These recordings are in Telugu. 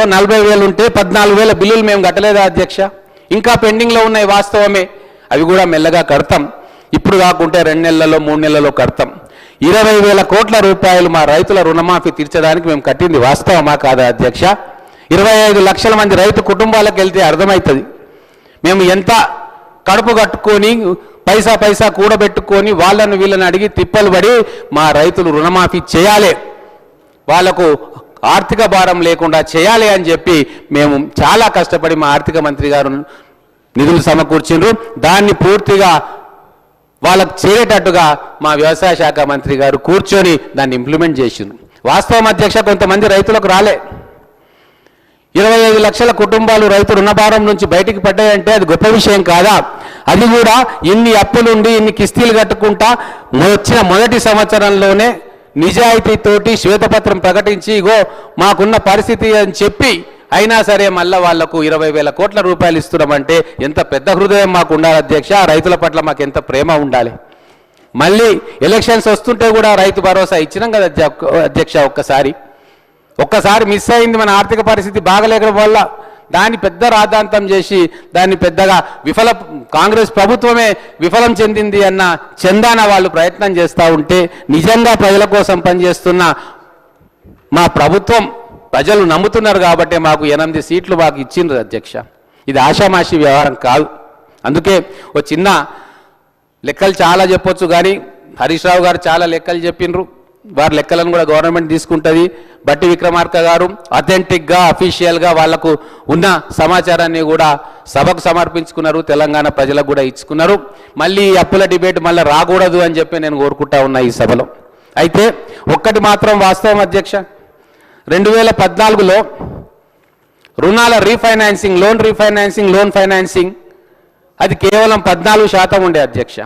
40,000 ఉంటే 14,000 బిల్లులు మేము కట్టలేదా అధ్యక్ష? ఇంకా పెండింగ్లో ఉన్నాయి, వాస్తవమే. అవి కూడా మెల్లగా కడతాం. ఇప్పుడు కాకుంటే 2 నెలల్లో 3 నెలల్లో కడతాం. 20,000 కోట్ల రూపాయలు మా రైతుల రుణమాఫీ తీర్చడానికి మేము కట్టింది వాస్తవమా కాదా అధ్యక్ష? 25 లక్షల మంది రైతు కుటుంబాలకు వెళ్తే అర్థమవుతుంది మేము ఎంత కడుపు కట్టుకొని పైసా పైసా కూడబెట్టుకొని వాళ్ళను వీళ్ళని అడిగి తిప్పలు పడి మా రైతులు రుణమాఫీ చేయాలి, వాళ్లకు ఆర్థిక భారం లేకుండా చేయాలి అని చెప్పి మేము చాలా కష్టపడి మా ఆర్థిక మంత్రి గారు నిధులు సమకూర్చిండ్రు. దాన్ని పూర్తిగా వాళ్ళకు చేరేటట్టుగా మా వ్యవసాయ శాఖ మంత్రి గారు కూర్చొని దాన్ని ఇంప్లిమెంట్ చేసిండ్రు. వాస్తవం అధ్యక్ష, కొంతమంది రైతులకు రాలే. 25 లక్షల కుటుంబాలు రైతు రుణభారం నుంచి బయటికి పడ్డాయంటే అది గొప్ప విషయం కాదా? అది కూడా ఇన్ని అప్పులుండి ఇన్ని కిస్తీలు కట్టుకుంటా వచ్చిన మొదటి సంవత్సరంలోనే నిజాయితీతోటి శ్వేతపత్రం ప్రకటించి ఇగో మాకున్న పరిస్థితి అని చెప్పి అయినా సరే మళ్ళీ వాళ్లకు 20,000 కోట్ల రూపాయలు ఇస్తున్నామంటే ఎంత పెద్ద హృదయం మాకు ఉండాలి అధ్యక్ష. రైతుల పట్ల మాకు ఎంత ప్రేమ ఉండాలి. మళ్ళీ ఎలక్షన్స్ వస్తుంటే కూడా రైతు భరోసా ఇచ్చినాం కదా అధ్యక్ష. ఒక్కసారి మిస్ అయింది, మన ఆర్థిక పరిస్థితి బాగలేకపోవడం వల్ల దాన్ని పెద్ద రాద్ధాంతం చేసి దాన్ని పెద్దగా కాంగ్రెస్ ప్రభుత్వమే విఫలం చెందింది అన్న చందాన వాళ్ళు ప్రయత్నం చేస్తూ ఉంటే నిజంగా ప్రజల కోసం పనిచేస్తున్న మా ప్రభుత్వం ప్రజలు నమ్ముతున్నారు కాబట్టి మాకు 8 సీట్లు మాకు ఇచ్చిండ్రు అధ్యక్ష. ఇది ఆషామాషి వ్యవహారం కాదు. అందుకే ఓ చిన్న లెక్కలు చాలా చెప్పొచ్చు కానీ హరీష్ రావు గారు చాలా లెక్కలు చెప్పిండ్రు. వారి లెక్కలను కూడా గవర్నమెంట్ తీసుకుంటుంది. బట్టి విక్రమార్క గారు అథెంటిక్గా అఫీషియల్గా వాళ్లకు ఉన్న సమాచారాన్ని కూడా సభకు సమర్పించుకున్నారు, తెలంగాణ ప్రజలకు కూడా ఇచ్చుకున్నారు. మళ్ళీ అప్పుల డిబేట్ మళ్ళీ రాకూడదు అని చెప్పి నేను కోరుకుంటా ఉన్నా ఈ సభలో. అయితే ఒక్కటి మాత్రం వాస్తవం అధ్యక్ష, 2014లో రుణాల రీఫైనాన్సింగ్, లోన్ ఫైనాన్సింగ్ అది కేవలం 14% ఉండే అధ్యక్ష.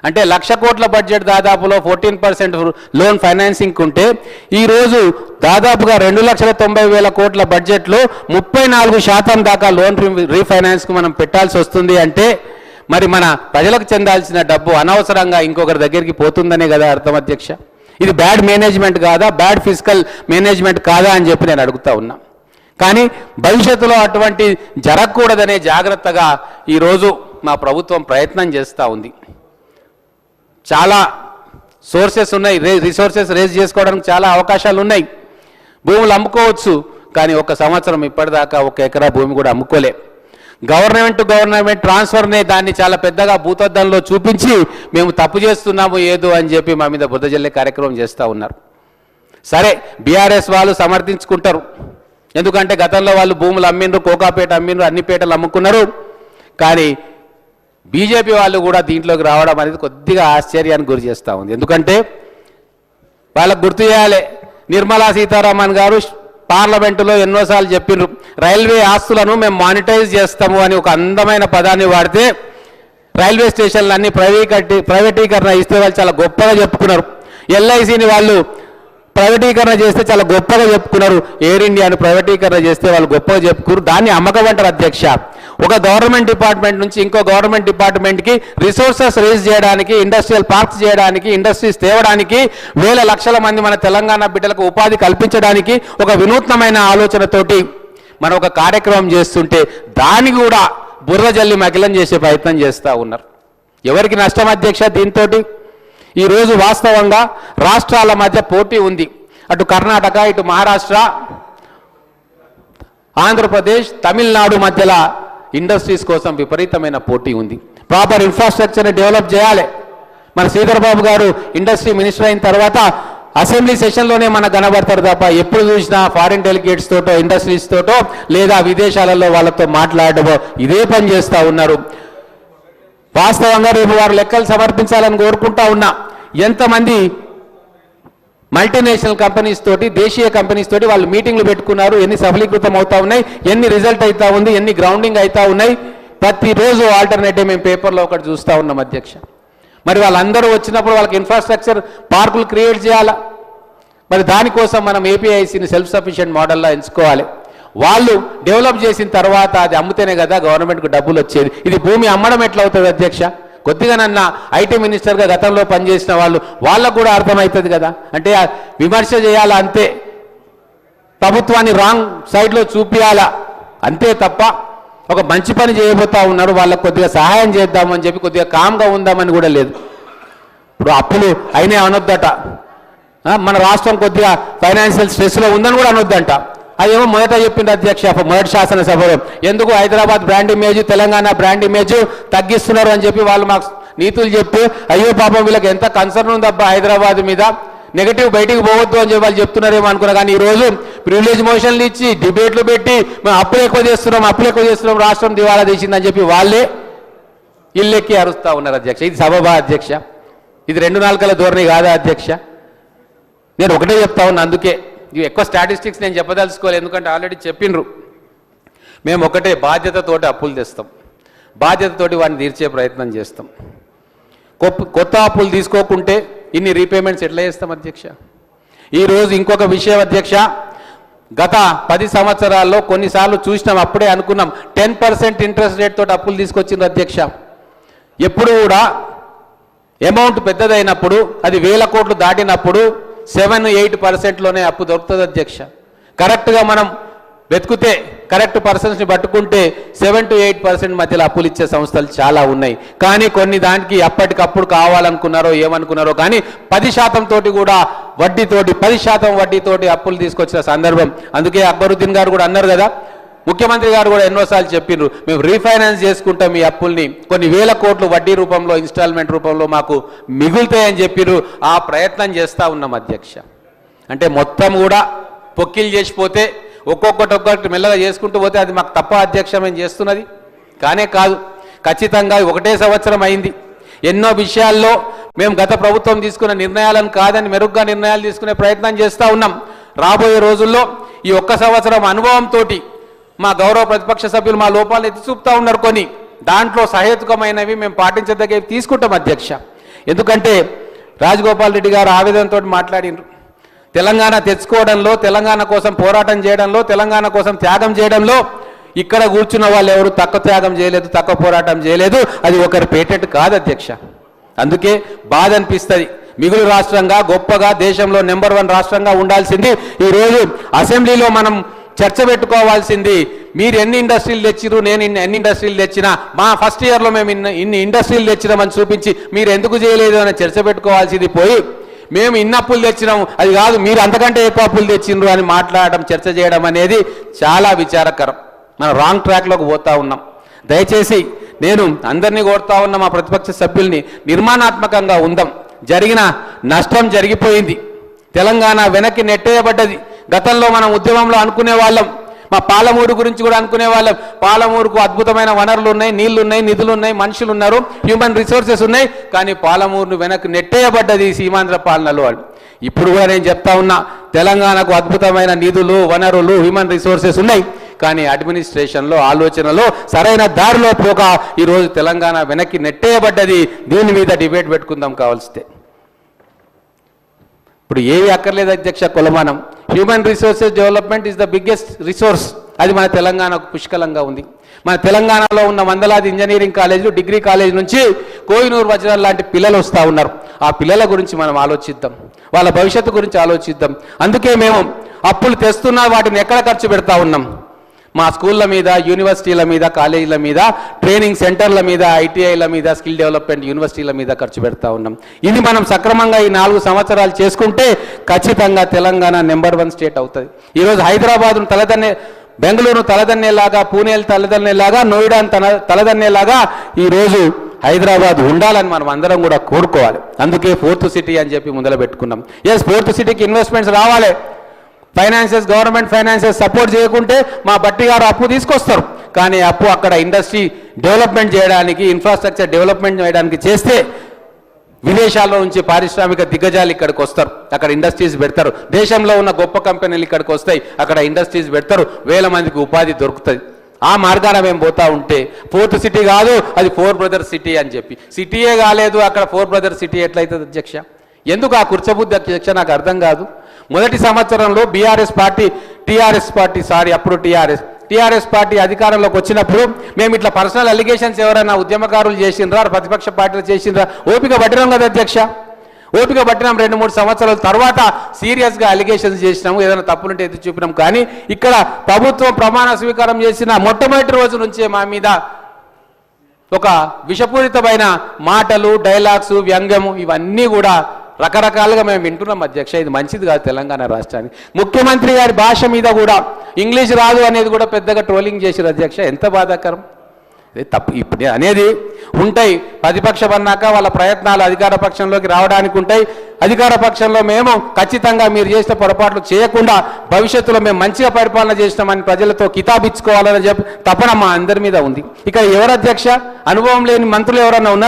అంటే 1,00,000 కోట్ల బడ్జెట్ దాదాపులో 14% లోన్ ఫైనాన్సింగ్ ఉంటే ఈరోజు దాదాపుగా 2,90,000 కోట్ల బడ్జెట్లో 34% దాకా లోన్ రీఫైనాన్స్కు మనం పెట్టాల్సి వస్తుంది. అంటే మరి మన ప్రజలకు చెందాల్సిన డబ్బు అనవసరంగా ఇంకొకరి దగ్గరికి పోతుందనే కదా అర్థం అధ్యక్ష. ఇది బ్యాడ్ మేనేజ్మెంట్ కాదా, బ్యాడ్ ఫిజికల్ మేనేజ్మెంట్ కాదా అని చెప్పి నేను అడుగుతా ఉన్నా. కానీ భవిష్యత్తులో అటువంటి జరగకూడదనే జాగ్రత్తగా ఈరోజు మా ప్రభుత్వం ప్రయత్నం చేస్తూ ఉంది. చాలా సోర్సెస్ ఉన్నాయి, రిసోర్సెస్ రేజ్ చేసుకోవడానికి చాలా అవకాశాలు ఉన్నాయి. భూములు అమ్ముకోవచ్చు, కానీ 1 సంవత్సరం ఇప్పటిదాకా 1 ఎకరా భూమి కూడా అమ్ముకోలే. గవర్నమెంట్ ట్రాన్స్ఫర్నే దాన్ని చాలా పెద్దగా భూతద్దంలో చూపించి మేము తప్పు చేస్తున్నాము ఏదో అని చెప్పి మా మీద బుద్ధ జల్లే కార్యక్రమం చేస్తూ ఉన్నారు. సరే, బీఆర్ఎస్ వాళ్ళు సమర్థించుకుంటారు, ఎందుకంటే గతంలో వాళ్ళు భూములు అమ్మిండ్రు, కోకాపేట అమ్మిండ్రు, అన్ని పేటలు అమ్ముకున్నారు. కానీ బీజేపీ వాళ్ళు కూడా దీంట్లోకి రావడం అనేది కొద్దిగా ఆశ్చర్యానికి గురి చేస్తూ ఉంది. ఎందుకంటే వాళ్ళకు గుర్తు చేయాలి, నిర్మలా సీతారామన్ గారు పార్లమెంటులో ఎన్నోసార్లు చెప్పిండ్రు రైల్వే ఆస్తులను మేము మానిటైజ్ చేస్తాము అని ఒక అందమైన పదాన్ని వాడితే రైల్వే స్టేషన్లన్నీ ప్రైవేటీకరణ ఇస్తే వాళ్ళు చాలా గొప్పగా చెప్పుకున్నారు. ఎల్ఐసిని వాళ్ళు ప్రైవేటీకరణ చేస్తే చాలా గొప్పగా చెప్పుకున్నారు. ఎయిర్ ఇండియాను ప్రైవేటీకరణ చేస్తే వాళ్ళు గొప్పగా చెప్పుకున్నారు. దాన్ని అమ్మకం అంటారు అధ్యక్ష. ఒక గవర్నమెంట్ డిపార్ట్మెంట్ నుంచి ఇంకో గవర్నమెంట్ డిపార్ట్మెంట్కి రిసోర్సెస్ రేజ్ చేయడానికి, ఇండస్ట్రియల్ పార్క్స్ చేయడానికి, ఇండస్ట్రీస్ తేవడానికి, వేల లక్షల మంది మన తెలంగాణ బిడ్డలకు ఉపాధి కల్పించడానికి ఒక వినూత్నమైన ఆలోచనతోటి మనం ఒక కార్యక్రమం చేస్తుంటే దాన్ని కూడా బుర్ర జల్లి మకిలం చేసే ప్రయత్నం చేస్తూ ఉన్నారు. ఎవరికి నష్టం అధ్యక్ష దీంతో? ఈరోజు వాస్తవంగా రాష్ట్రాల మధ్య పోటీ ఉంది. అటు కర్ణాటక, ఇటు మహారాష్ట్ర, ఆంధ్రప్రదేశ్, తమిళనాడు మధ్యలో ఇండస్ట్రీస్ కోసం విపరీతమైన పోటీ ఉంది. ప్రాపర్ ఇన్ఫ్రాస్ట్రక్చర్ని డెవలప్ చేయాలి. మన శ్రీధర్ బాబు గారు ఇండస్ట్రీ మినిస్టర్ అయిన తర్వాత అసెంబ్లీ సెషన్లోనే మనకు కనబడతారు తప్ప ఎప్పుడు చూసినా ఫారిన్ డెలిగేట్స్ తోటో, ఇండస్ట్రీస్ తోటో లేదా విదేశాలలో వాళ్ళతో మాట్లాడటమో ఇదే పని చేస్తూ ఉన్నారు. వాస్తవంగా రేపు వారు లెక్కలు సమర్పించాలని కోరుకుంటా ఉన్నా. ఎంతమంది మల్టీనేషనల్ కంపెనీస్ తోటి, దేశీయ కంపెనీస్ తోటి వాళ్ళు మీటింగ్లు పెట్టుకున్నారు, ఎన్ని సఫలీకృతం అవుతా ఉన్నాయి, ఎన్ని రిజల్ట్ అవుతా ఉంది, ఎన్ని గ్రౌండింగ్ అవుతా ఉన్నాయి, ప్రతిరోజు ఆల్టర్నేటివ్ మేము పేపర్లో ఒకటి చూస్తూ ఉన్నాం అధ్యక్ష. మరి వాళ్ళందరూ వచ్చినప్పుడు వాళ్ళకి ఇన్ఫ్రాస్ట్రక్చర్ పార్కులు క్రియేట్ చేయాలా. మరి దానికోసం మనం ఏపీఐసిని సెల్ఫ్ సఫిషియెంట్ మోడల్లో ఎంచుకోవాలి. వాళ్ళు డెవలప్ చేసిన తర్వాత అది అమ్ముతేనే కదా గవర్నమెంట్కు డబ్బులు వచ్చేది. ఇది భూమి అమ్మడం ఎట్లా అవుతుంది అధ్యక్ష? కొద్దిగా నన్న ఐటీ మినిస్టర్గా గతంలో పనిచేసిన వాళ్ళకు కూడా అర్థమవుతుంది కదా. అంటే విమర్శ చేయాలా అంతే. ప్రభుత్వాన్ని రాంగ్ సైడ్లో చూపియాలా, అంతే తప్ప ఒక మంచి పని చేయబోతా ఉన్నారు, వాళ్ళకు కొద్దిగా సహాయం చేద్దామని చెప్పి కొద్దిగా కామ్గా ఉందామని కూడా లేదు. ఇప్పుడు అప్పులు అయినా అనొద్దట, మన రాష్ట్రం కొద్దిగా ఫైనాన్షియల్ స్ట్రెస్లో ఉందని కూడా అనొద్దంట. అదేమో మొదట చెప్పింది అధ్యక్ష మొదటి శాసనసభలో, ఎందుకు Hyderabad brand image Telangana brand image తగ్గిస్తున్నారు అని చెప్పి వాళ్ళు మాకు నీతులు చెప్పి, అయ్యో పాపం వీళ్ళకి ఎంత కన్సర్న్ ఉందబ్బా హైదరాబాద్ మీద, నెగటివ్ బయటికి పోవద్దు అని చెప్పి వాళ్ళు చెప్తున్నారేమో అనుకున్నా. కానీ ఈరోజు ప్రివిలేజ్ మోషన్లు ఇచ్చి డిబేట్లు పెట్టి మేము అప్పులు ఎక్కువ చేస్తున్నాం రాష్ట్రం దివాళా తీసిందని చెప్పి వాళ్ళే ఇల్లెక్కి అరుస్తూ ఉన్నారు అధ్యక్ష. ఇది సబబా అధ్యక్ష? ఇది 2 నాలుకల ధోరణి కాదా అధ్యక్ష? నేను ఒకటే చెప్తా ఉన్నా, అందుకే ఇవి ఎక్కువ స్టాటిస్టిక్స్ నేను చెప్పదలుచుకోవాలి, ఎందుకంటే ఆల్రెడీ చెప్పిండ్రు. మేము ఒకటే బాధ్యతతోటి అప్పులు తెస్తాం, బాధ్యతతోటి వాడిని తీర్చే ప్రయత్నం చేస్తాం. కొత్త అప్పులు తీసుకోకుంటే ఇన్ని రీపేమెంట్స్ ఎట్లా చేస్తాం అధ్యక్ష? ఈరోజు ఇంకొక విషయం అధ్యక్ష, గత 10 సంవత్సరాల్లో కొన్నిసార్లు చూసినాం, అప్పుడే అనుకున్నాం 10% ఇంట్రెస్ట్ రేట్ తోటి అప్పులు తీసుకొచ్చిండ్రు అధ్యక్ష. ఎప్పుడు కూడా అమౌంట్ పెద్దదైనప్పుడు, అది 1000 కోట్లు దాటినప్పుడు 7-8%లోనే అప్పు దొరుకుతుంది అధ్యక్ష. కరెక్ట్గా మనం వెతుకుతే కరెక్ట్ పర్సన్స్ని పట్టుకుంటే 7-8% మధ్యలో అప్పులు ఇచ్చే సంస్థలు చాలా ఉన్నాయి. కానీ కొన్ని దానికి అప్పటికప్పుడు కావాలనుకున్నారో ఏమనుకున్నారో కానీ 10% తోటి కూడా వడ్డీతోటి 10% వడ్డీతోటి అప్పులు తీసుకొచ్చిన సందర్భం. అందుకే అక్బరుద్దీన్ గారు కూడా అన్నారు కదా, ముఖ్యమంత్రి గారు కూడా ఎన్నోసార్లు చెప్పిండ్రు, మేము రీఫైనాన్స్ చేసుకుంటాం ఈ అప్పుల్ని, కొన్ని 1000 కోట్లు వడ్డీ రూపంలో ఇన్స్టాల్మెంట్ రూపంలో మాకు మిగులుతాయని చెప్పిర్రు. ఆ ప్రయత్నం చేస్తూ ఉన్నాం అధ్యక్ష. అంటే మొత్తం కూడా పొక్కిలు చేసిపోతే ఒక్కొక్కటి మెల్లగా చేసుకుంటూ పోతే అది మాకు తప్ప అధ్యక్ష మేము చేస్తున్నది కానే కాదు. ఖచ్చితంగా ఒకటే సంవత్సరం అయింది, ఎన్నో విషయాల్లో మేము గత ప్రభుత్వం తీసుకున్న నిర్ణయాలను కాదని మెరుగ్గా నిర్ణయాలు తీసుకునే ప్రయత్నం చేస్తూ ఉన్నాం. రాబోయే రోజుల్లో ఈ 1 సంవత్సరం అనుభవంతో మా గౌరవ ప్రతిపక్ష సభ్యులు మా లోపాలను ఎత్తి చూపుతూ ఉన్నారు, కొన్ని దాంట్లో సహేతుకమైనవి మేము పాటించదగ్గవి తీసుకుంటాం అధ్యక్ష. ఎందుకంటే రాజగోపాల్ రెడ్డి గారు ఆవేదనతో మాట్లాడినారు, తెలంగాణ తెచ్చుకోవడంలో, తెలంగాణ కోసం పోరాటం చేయడంలో, తెలంగాణ కోసం త్యాగం చేయడంలో ఇక్కడ కూర్చున్న వాళ్ళు ఎవరు తక్కువ త్యాగం చేయలేదు, తక్కువ పోరాటం చేయలేదు, అది ఒకరి పేటెంట్ కాదు అధ్యక్ష. అందుకే బాధ అనిపిస్తుంది. మిగులు రాష్ట్రంగా గొప్పగా దేశంలో నెంబర్ 1 రాష్ట్రంగా ఉండాల్సింది ఈరోజు అసెంబ్లీలో మనం చర్చ పెట్టుకోవాల్సింది, మీరు ఎన్ని ఇండస్ట్రీలు తెచ్చిరు, నేను ఎన్ని ఇండస్ట్రీలు తెచ్చినా, మా ఫస్ట్ ఇయర్లో మేము ఇన్ని ఇండస్ట్రీలు తెచ్చినామని చూపించి మీరు ఎందుకు చేయలేదు అని చర్చ పెట్టుకోవాల్సింది పోయి, మేము ఇన్ని అప్పులు తెచ్చినాము, అది కాదు మీరు అంతకంటే ఎక్కువ అప్పులు తెచ్చిండ్రు అని మాట్లాడడం, చర్చ చేయడం అనేది చాలా విచారకరం. మనం రాంగ్ ట్రాక్లోకి పోతా ఉన్నాం. దయచేసి నేను అందరినీ కోరుతా ఉన్న మా ప్రతిపక్ష సభ్యుల్ని నిర్మాణాత్మకంగా ఉందాం. జరిగిన నష్టం జరిగిపోయింది, తెలంగాణ వెనక్కి నెట్టేయబడ్డది. గతంలో మనం ఉద్యమంలో అనుకునే వాళ్ళం, మా పాలమూరు గురించి కూడా అనుకునే వాళ్ళం, పాలమూరుకు అద్భుతమైన వనరులు ఉన్నాయి, నీళ్లు ఉన్నాయి, నిధులు ఉన్నాయి, మనుషులు ఉన్నారు, హ్యూమన్ రిసోర్సెస్ ఉన్నాయి, కానీ పాలమూరును వెనక్కి నెట్టేయబడ్డది సీమాంధ్ర పాలనలో వాళ్ళు. ఇప్పుడు కూడా నేను చెప్తా ఉన్నా, తెలంగాణకు అద్భుతమైన నిధులు, వనరులు, హ్యూమన్ రిసోర్సెస్ ఉన్నాయి, కానీ అడ్మినిస్ట్రేషన్లో, ఆలోచనలో సరైన దారిలో పోక ఈరోజు తెలంగాణ వెనక్కి నెట్టేయబడ్డది. దీని మీద డిబేట్ పెట్టుకుందాం కావాల్సితే. ఇప్పుడు ఏవి అక్కర్లేదు అధ్యక్ష, కొలమానం. Human resources development is the biggest resource, అది మన తెలంగాణకు పుష్కలంగా ఉంది. మన తెలంగాణలో ఉన్న వందలాది ఇంజనీరింగ్ కాలేజీలు, డిగ్రీ కాలేజ్ నుంచి కోహినూరు వజ్రాలు లాంటి పిల్లలు వస్తూ ఉన్నారు. ఆ పిల్లల గురించి మనం ఆలోచిద్దాం, వాళ్ళ భవిష్యత్తు గురించి ఆలోచిద్దాం. అందుకే మేము అప్పులు తెస్తున్నా వాటిని ఎక్కడ ఖర్చు పెడతా ఉన్నాం? మా స్కూళ్ళ మీద, యూనివర్సిటీల మీద, కాలేజీల మీద, ట్రైనింగ్ సెంటర్ల మీద, ఐటీఐల మీద, స్కిల్ డెవలప్మెంట్ యూనివర్సిటీల మీద ఖర్చు పెడతా ఉన్నాం. ఇది మనం సక్రమంగా ఈ 4 సంవత్సరాలు చేసుకుంటే ఖచ్చితంగా తెలంగాణ నెంబర్ 1 స్టేట్ అవుతుంది. ఈరోజు హైదరాబాద్ను బెంగళూరు తలదన్నేలాగా, పూణేలు తలదన్నేలాగా, నోయిడాను తలదన్నేలాగా ఈరోజు హైదరాబాద్ ఉండాలని మనం అందరం కూడా కోరుకోవాలి. అందుకే 4th సిటీ అని చెప్పి మొదలు పెట్టుకున్నాం. 4th సిటీకి ఇన్వెస్ట్మెంట్స్ రావాలి. ఫైనాన్సెస్, గవర్నమెంట్ ఫైనాన్సెస్ సపోర్ట్ చేయకుంటే మా బట్టి గారు అప్పు తీసుకొస్తారు, కానీ అప్పు అక్కడ ఇండస్ట్రీ డెవలప్మెంట్ చేయడానికి, ఇన్ఫ్రాస్ట్రక్చర్ డెవలప్మెంట్ చేయడానికి చేస్తే విదేశాల్లో నుంచి పారిశ్రామిక దిగ్గజాలు ఇక్కడికి వస్తారు, అక్కడ ఇండస్ట్రీస్ పెడతారు. దేశంలో ఉన్న గొప్ప కంపెనీలు ఇక్కడికి వస్తాయి, అక్కడ ఇండస్ట్రీస్ పెడతారు, 1000 మందికి ఉపాధి దొరుకుతుంది. ఆ మార్గాన మేము పోతా ఉంటే 4th సిటీ కాదు, అది 4 బ్రదర్స్ సిటీ అని చెప్పి, సిటీయే కాలేదు అక్కడ 4 బ్రదర్స్ సిటీ ఎట్లయితుంది అధ్యక్ష? ఎందుకు ఆ కుర్చబుద్ధి అధ్యక్ష? నాకు అర్థం కాదు. మొదటి సంవత్సరంలో టీఆర్ఎస్ పార్టీ అధికారంలోకి వచ్చినప్పుడు మేము ఇట్లా పర్సనల్ అలిగేషన్స్ ఎవరైనా ఉద్యమకారులు చేసిండ్రా, ప్రతిపక్ష పార్టీలు చేసిండ్రా, ఓపిక పట్టినాం కదా అధ్యక్ష, ఓపిక పట్టినాం 2-3 సంవత్సరాల తర్వాత సీరియస్గా అలిగేషన్స్ చేసినాము, ఏదైనా తప్పులుంటే ఎత్తి చూపినాం. కానీ ఇక్కడ ప్రభుత్వం ప్రమాణ స్వీకారం చేసిన మొట్టమొదటి రోజు నుంచే మా మీద ఒక విషపూరితమైన మాటలు, డైలాగ్స్, వ్యంగ్యము ఇవన్నీ కూడా రకరకాలుగా మేము వింటున్నాం అధ్యక్ష. ఇది మంచిది కాదు తెలంగాణ రాష్ట్రానికి. ముఖ్యమంత్రి గారి భాష మీద కూడా ఇంగ్లీష్ రాదు అనేది కూడా పెద్దగా ట్రోలింగ్ చేశారు అధ్యక్ష. ఎంత బాధాకరం. ఇది తప్పు. ఇప్పుడు అనేది ఉంటాయి, ప్రతిపక్షం అన్నాక వాళ్ళ ప్రయత్నాలు అధికార పక్షంలోకి రావడానికి ఉంటాయి. అధికార పక్షంలో మేము ఖచ్చితంగా మీరు చేసిన పొరపాట్లు చేయకుండా భవిష్యత్తులో మేము మంచిగా పరిపాలన చేసినామని ప్రజలతో కితాబిచ్చుకోవాలని చెప్పి తపన మా అందరి మీద ఉంది. ఇక ఎవరు అధ్యక్ష? అనుభవం లేని మంత్రులు ఎవరన్నా ఉన్నారు?